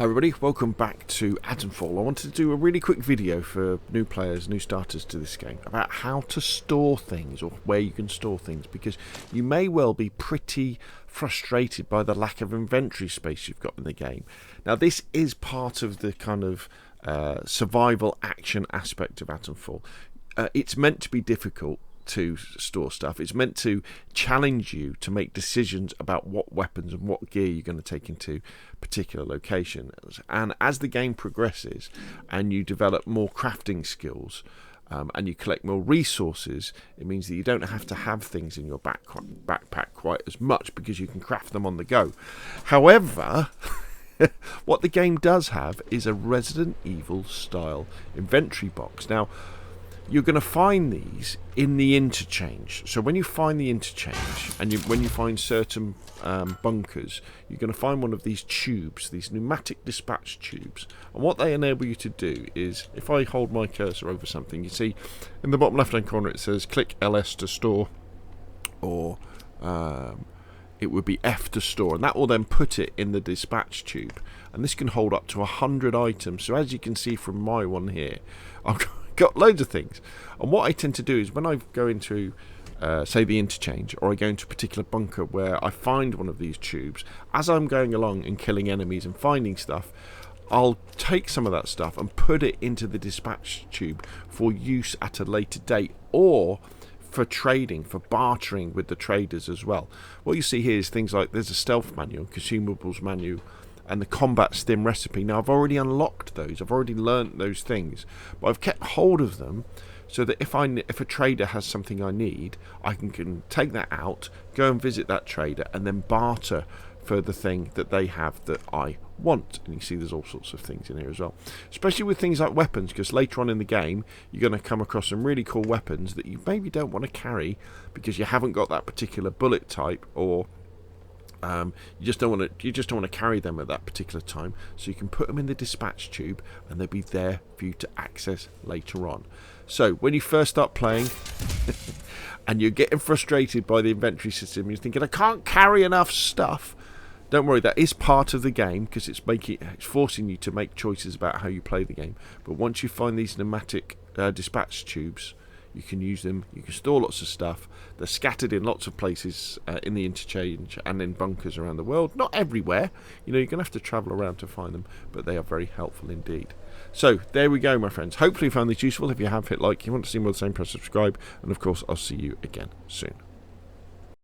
Hi everybody, welcome back to Atomfall. I wanted to do a really quick video for new players, new starters to this game about how to store things or where you can store things, because you may well be pretty frustrated by the lack of inventory space you've got in the game. Now this is part of the kind of survival action aspect of Atomfall. It's meant to be difficult to store stuff. It's meant to challenge you to make decisions about what weapons and what gear you're going to take into particular locations. And as the game progresses and you develop more crafting skills and you collect more resources, it means that you don't have to have things in your backpack quite as much, because you can craft them on the go. However, what the game does have is a Resident Evil style inventory box. Now, you're going to find these in the Interchange. So when you find the Interchange and when you find certain bunkers, you're going to find one of these tubes, these Pneumatic Dispatch Tubes. And what they enable you to do is, if I hold my cursor over something, you see in the bottom left hand corner it says click LS to store, or it would be F to store, and that will then put it in the dispatch tube. And this can hold up to 100 items. So as you can see from my one here, I've got loads of things. And what I tend to do is when I go into say the Interchange, or I go into a particular bunker where I find one of these tubes, as I'm going along and killing enemies and finding stuff, I'll take some of that stuff and put it into the dispatch tube for use at a later date, or for trading, for bartering with the traders as well. What you see here is things like there's a stealth manual, consumables manual, and the combat stim recipe. Now I've already unlocked those, I've already learnt those things, but I've kept hold of them so that if a trader has something I need, I can take that out, go and visit that trader, and then barter for the thing that they have that I want. And you see there's all sorts of things in here as well, especially with things like weapons, because later on in the game you're going to come across some really cool weapons that you maybe don't want to carry because you haven't got that particular bullet type, or you just don't want to carry them at that particular time. So you can put them in the dispatch tube and they'll be there for you to access later on. So when you first start playing and you're getting frustrated by the inventory system, you're thinking I can't carry enough stuff, don't worry, that is part of the game, because it's forcing you to make choices about how you play the game. But once you find these pneumatic dispatch tubes, you can use them, you can store lots of stuff. They're scattered in lots of places in the Interchange and in bunkers around the world. Not everywhere, you know, you're going to have to travel around to find them, but they are very helpful indeed. So there we go, my friends. Hopefully you found this useful. If you have, hit like. If you want to see more of the same, press subscribe, and of course I'll see you again soon.